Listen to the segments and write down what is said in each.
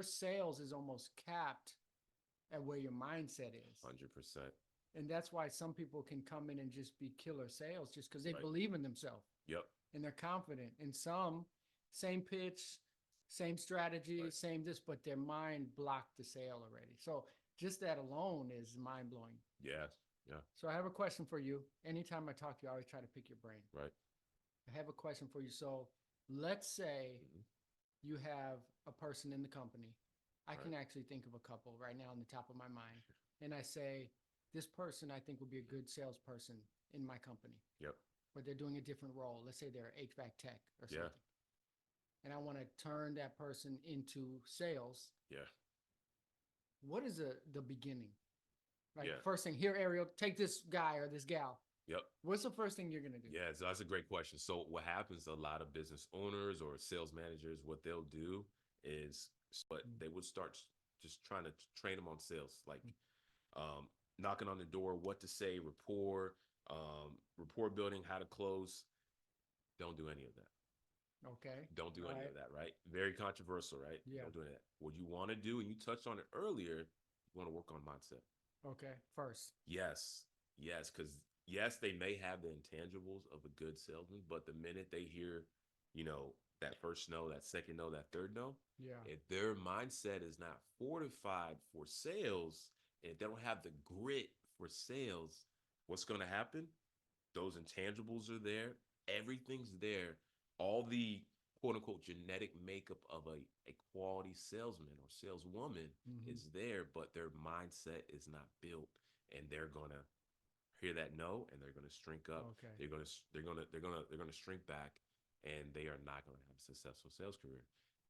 your sales is almost capped at where your mindset is. 100%. And that's why some people can come in and just be killer sales just because they Right. believe in themselves Yep. and they're confident. And some, same pitch, same strategy, Right. same this, but their mind blocked the sale already. So just that alone is mind blowing. Yes. Yeah. So I have a question for you. Anytime I talk to you, I always try to pick your brain. Right. I have a question for you. So let's say Mhm. you have a person in the company. I Right. can actually think of a couple right now on the top of my mind. And I say, this person I think would be a good salesperson in my company, Yep. but they're doing a different role. Let's say they're HVAC tech or Yeah. something. And I want to turn that person into sales. Yeah. What is the beginning? Like Yeah. first thing, here, Ariel, take this guy or this gal. Yep. What's the first thing you're gonna do? Yeah, so that's a great question. So what happens, a lot of business owners or sales managers, what they'll do is, but Mm, they would start just trying to train them on sales, like mm. um, knocking on the door, what to say, rapport building, how to close. Don't do any of that. Okay. Don't do All any right. of that, right? Very controversial, right? Yeah. Don't do any of that. What you want to do, and you touched on it earlier, you want to work on mindset. Okay. First. Yes, yes, because yes, they may have the intangibles of a good salesman, but the minute they hear, that first no, that second no, that third no, Yeah. if their mindset is not fortified for sales, and if they don't have the grit for sales, what's going to happen? Those intangibles are there. Everything's there. All the quote unquote genetic makeup of a quality salesman or saleswoman Mm-hmm. is there, but their mindset is not built. And they're gonna hear that no and they're gonna shrink up. Okay. They're gonna shrink back and they are not gonna have a successful sales career.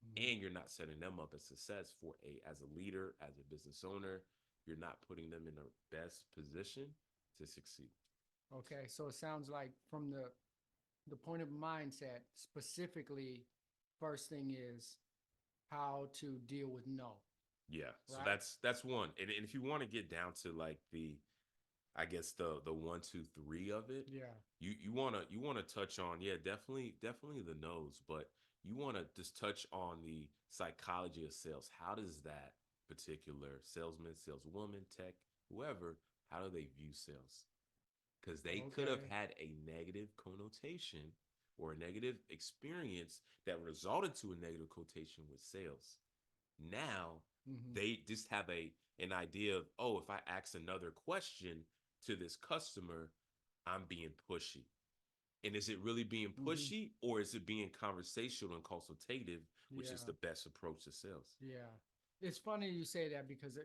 Mm-hmm. And you're not setting them up as success for as a leader, as a business owner. You're not putting them in the best position to succeed. Okay. So it sounds like from the point of mindset, specifically, first thing is how to deal with no, Yeah, so right? that's one. And if you want to get down to like I guess the one, two, three of it, Yeah. you wanna touch on, yeah, definitely the nose, but you wanna just touch on the psychology of sales. How does that particular salesman, saleswoman, tech, whoever, how do they view sales? Because they could have Okay. had a negative connotation or a negative experience that resulted to a negative quotation with sales. Now Mm-hmm. they just have an idea of, oh, if I ask another question to this customer, I'm being pushy. And is it really being Mm-hmm. pushy or is it being conversational and consultative, which is Yeah. the best approach to sales? Yeah. It's funny you say that because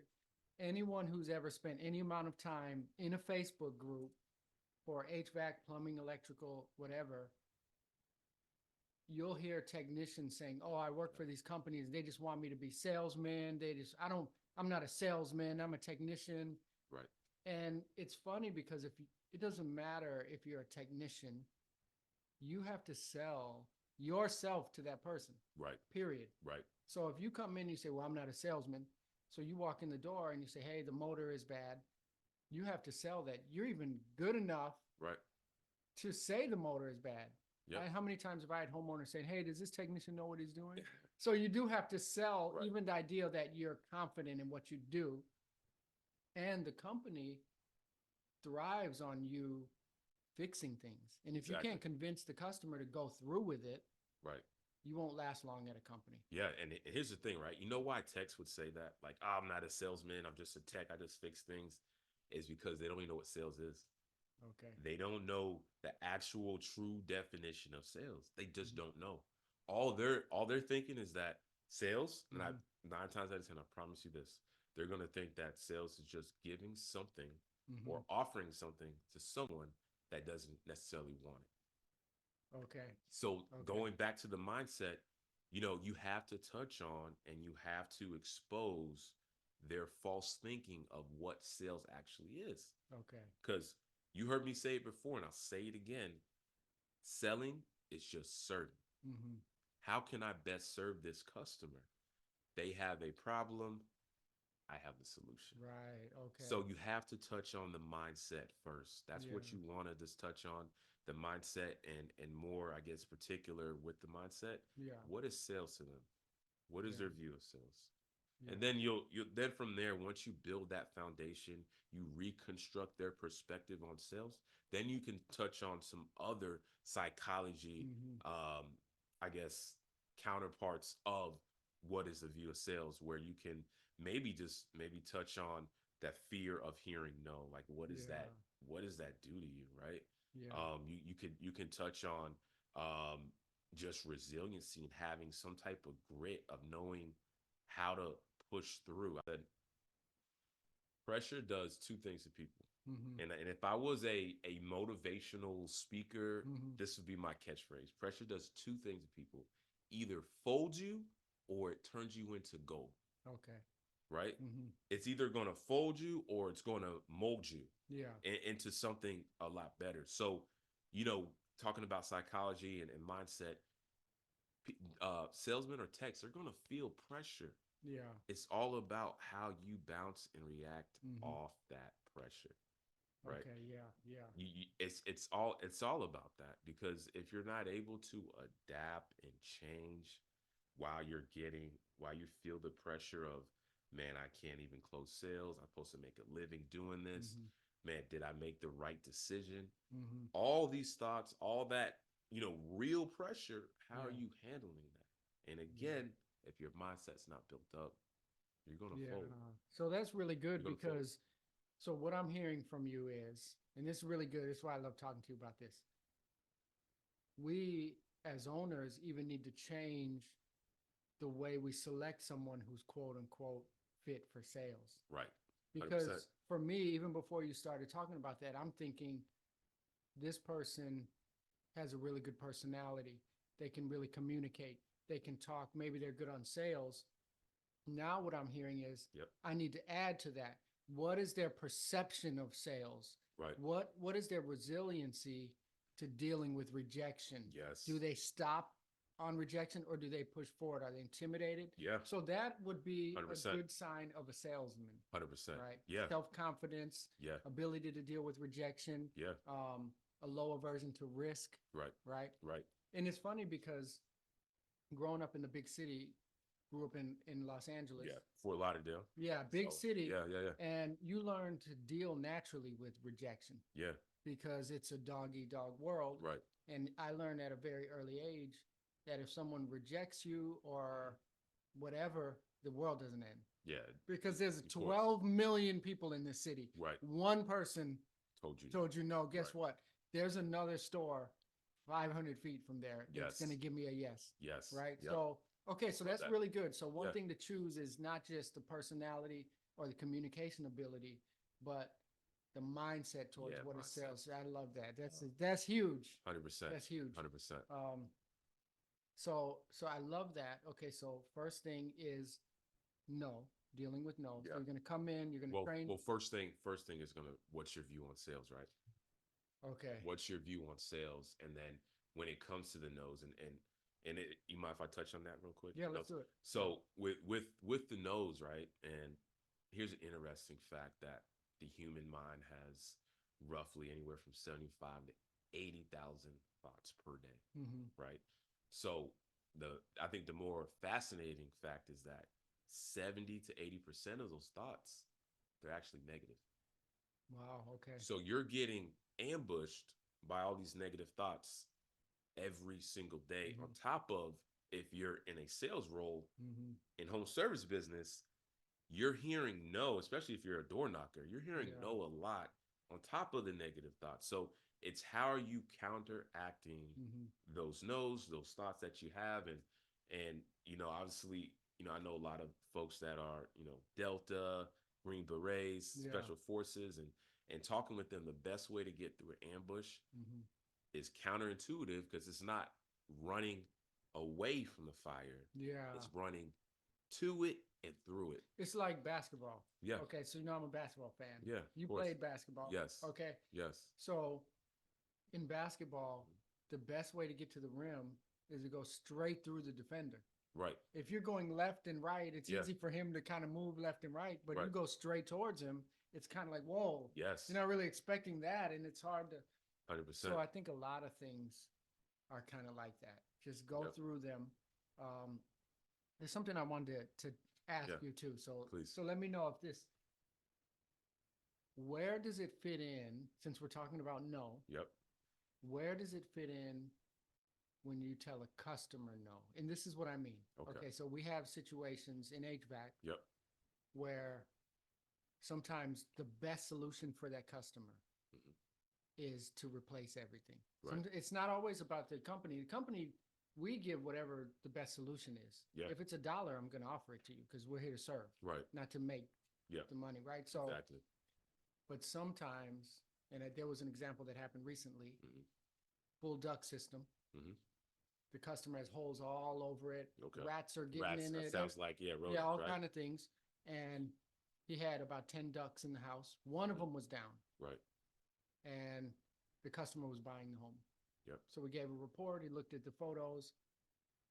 anyone who's ever spent any amount of time in a Facebook group for HVAC, plumbing, electrical, whatever, you'll hear technicians saying, "Oh, I work for these companies. They just want me to be salesman. I'm not a salesman. I'm a technician." Right, And it's funny because it doesn't matter if you're a technician, you have to sell yourself to that person, right, period. right, So if you come in and you say, "Well, I'm not a salesman," so you walk in the door and you say, "Hey, the motor is bad," you have to sell that. You're even good enough right. to say the motor is bad. Yep. How many times have I had homeowners saying, "Hey, does this technician know what he's doing?" So you do have to sell Right. even the idea that you're confident in what you do, and the company thrives on you fixing things. And if you Exactly. can't convince the customer to go through with it, Right. you won't last long at a company. Yeah, and here's the thing, right? You know why techs would say that? Like, oh, I'm not a salesman. I'm just a tech. I just fix things. Is because they don't even know what sales is. Okay. They don't know the actual true definition of sales. They just Mm-hmm. don't know. All they're thinking is that sales, and I Mm-hmm. 9 times out of 10, I promise you this, they're gonna think that sales is just giving something Mm-hmm. or offering something to someone that doesn't necessarily want it. Okay. So Okay. going back to the mindset, you have to touch on and you have to expose their false thinking of what sales actually is. Okay. Because you heard me say it before, and I'll say it again. Selling is just certain. Mm-hmm. How can I best serve this customer? They have a problem. I have the solution. Right. Okay. So you have to touch on the mindset first. That's Yeah. what you want to just touch on, the mindset and more, I guess, particular with the mindset. Yeah. What is sales to them? What is Yeah. their view of sales? And Yeah. then you'll then from there, once you build that foundation, you reconstruct their perspective on sales, then you can touch on some other psychology, Hmm. I guess, counterparts of what is the view of sales, where you can maybe touch on that fear of hearing no. Like Yeah. what does that do to you, right? Yeah. You can touch on um just resiliency and having some type of grit of knowing how to push through. I said pressure does two things to people. Hmm. And if I was a motivational speaker, Hmm. this would be my catchphrase. Pressure does two things to people. Either folds you or it turns you into gold, Okay. right? Hmm. It's either going to fold you or it's going to mold you Yeah. into something a lot better. So, you know, talking about psychology and mindset, salesmen or techs are going to feel pressure. Yeah. It's all about how you bounce and react Hmm. off that pressure, right? Okay. Yeah. Yeah. It's all about that, because if you're not able to adapt and change while you feel the pressure of, man, I can't even close sales, I'm supposed to make a living doing this, Hmm. man, did I make the right decision? Hmm. All these thoughts, all that, real pressure, how are Yeah. you handling that? And Yeah. again, if your mindset's not built up, you're gonna Yeah. fold. So that's really You're good gonna fold. because so what I'm hearing from you is, and this is really good. This is why I love talking to you about this. We as owners even need to change the way we select someone who's quote unquote fit for sales. Right. 100%. Because for me, even before you started talking about that, I'm thinking this person has a really good personality. They can really communicate. They can talk. Maybe they're good on sales. Now, what I'm hearing is Yep. I need to add to that. What is their perception of sales? Right. What is their resiliency to dealing with rejection? Yes. Do they stop on rejection or do they push forward? Are they intimidated? Yeah. So that would be a 100%. good sign of a salesman, 100%. right? Yeah. Self-confidence, Yeah. ability to deal with rejection, Yeah. a low aversion to risk, Right. right? Right. And it's funny because growing up in the big city, grew up in Los Angeles. Yeah. Fort Lauderdale. Yeah, big So, city. yeah. Yeah. Yeah. And you learn to deal naturally with rejection Yeah. because it's a dog eat dog world. Right. And I learned at a very early age that if someone rejects you or whatever, the world doesn't end. Yeah. Because there's Of course. 12 million people in this city. Right. One person Told you. told you no. Guess Right. what? There's another store 500 feet from there that's Yes. going to give me a yes. Yes. Right. Yep. So, okay. So Love that's that. really good. So one Yeah. thing to choose is not just the personality or the communication ability, but the mindset towards Yeah, what is mindset. sales. I love that. That's huge. 100%. That's huge. 100%. So I love that. Okay. So first thing is no, dealing with no. So Yeah. you're going to come in, you're going to train. Well, first thing is what's your view on sales, right? Okay. What's your view on sales? And then when it comes to the no's, and you mind if I touch on that real quick? Yeah, let's do it. So with the no's, right? And here's an interesting fact that the human mind has roughly anywhere from 75 to 80,000 thoughts per day, Mm-hmm. right? So I think the more fascinating fact is that 70 to 80% of those thoughts, they're actually negative. Wow. Okay. So you're getting ambushed by all these negative thoughts every single day. Mhm. On top of, if you're in a sales role Mm-hmm. in home service business, you're hearing no, especially if you're a door knocker, you're hearing Yeah. no a lot on top of the negative thoughts. So it's how are you counteracting Mm-hmm. those no's, those thoughts that you have, and obviously, I know a lot of folks that are, Delta, Green Berets, Yeah. Special Forces, and talking with them, the best way to get through an ambush Mm-hmm. is counterintuitive, because it's not running away from the fire. Yeah. It's running to it and through it. It's like basketball. Yeah. Okay, so I'm a basketball fan. Yeah. You of course. played basketball. Yes. Okay. Yes. So in basketball, the best way to get to the rim is to go straight through the defender. Right. If you're going left and right, it's Yeah. easy for him to kind of move left and right, but you Right. go straight towards him, it's kind of like, whoa, Yes. you're not really expecting that, and it's hard to. 100%. So I think a lot of things are kind of like that. Just go Yep. through them. There's something I wanted to ask Yeah. you too. So, Please. so let me know if this, where does it fit in, since we're talking about no, Yep. where does it fit in when you tell a customer no? And this is what I mean. Okay. So we have situations in HVAC Yep. where sometimes the best solution for that customer Mhm. is to replace everything. Right. It's not always about the company. The company, we give whatever the best solution is. Yeah. If it's $1, I'm going to offer it to you because we're here to serve, Right. not to make Yeah. the money, right? So, Exactly. but sometimes, and there was an example that happened recently, Mhm. full duct system. Mhm. The customer has holes all over it. Okay. Rats are getting Rats. in That it. sounds like rodents, Yeah, all right? kind of things. And he had about 10 ducks in the house. One of them was down, Right. and the customer was buying the home. Yep. So we gave a report. He looked at the photos,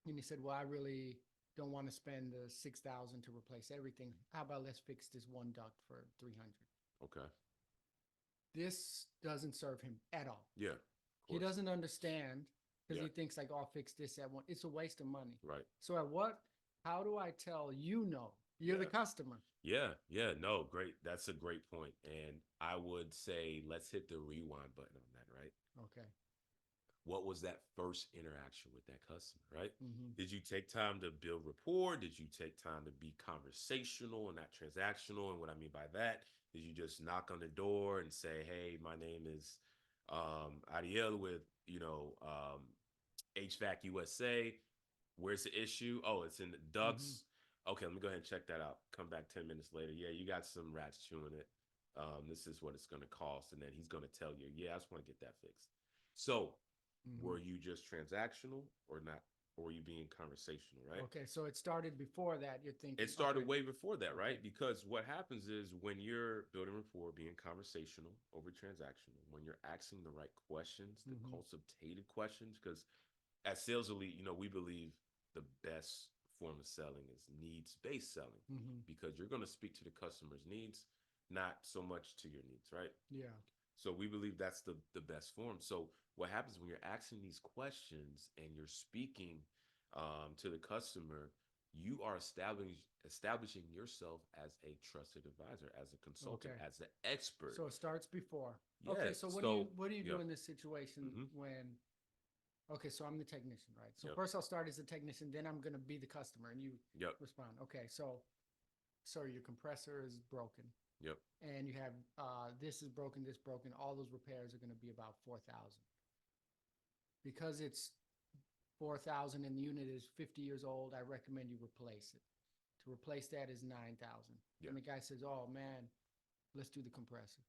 and he said, "Well, I really don't want to spend the 6,000 to replace everything. How about let's fix this one duct for 300?" Okay. This doesn't serve him at all. Yeah. Of He course. doesn't understand because Yeah. he thinks like, "Oh, I'll fix this at one." It's a waste of money. Right. So at what? How do I tell you no? You're the Yeah. customer. Yeah. Yeah. No, great. That's a great point. And I would say let's hit the rewind button on that, right? Okay. What was that first interaction with that customer, right? Mm-hmm. Did you take time to build rapport? Did you take time to be conversational and not transactional? And what I mean by that is you just knock on the door and say, "Hey, my name is Ariel with, HVAC USA. Where's the issue? Oh, it's in the Mm-hmm. ducts. Okay, let me go ahead and check that out. Come back 10 minutes later. Yeah, you got some rats chewing it. This is what it's going to cost." And then he's going to tell you, "Yeah, I just want to get that fixed." So, Mm-hmm. were you just transactional or not? Or were you being conversational, right? Okay, so it started before that. You're thinking It started okay. way before that, right? Okay. Because what happens is when you're building rapport, being conversational over transactional, when you're asking the right questions, the Mm-hmm. consultative questions, because at Sales Elite, we believe the best form of selling is needs-based selling Mm-hmm. because you're going to speak to the customer's needs, not so much to your needs, right? Yeah. So we believe that's the best form. So what happens when you're asking these questions and you're speaking to the customer, you are establishing yourself as a trusted advisor, as a consultant, Okay. as an expert. So it starts before. Yeah. Okay, so what do you yeah. do in this situation Mhm. when okay, so I'm the technician, right? So Yep. first I'll start as a technician, then I'm gonna be the customer and you Yep. respond. Okay, so your compressor is broken Yep. and you have this is broken, this broken, all those repairs are gonna be about 4,000. Because it's 4,000 and the unit is 50 years old, I recommend you replace it. To replace that is 9,000. Yeah. And the guy says, "Oh man, let's do the compressor."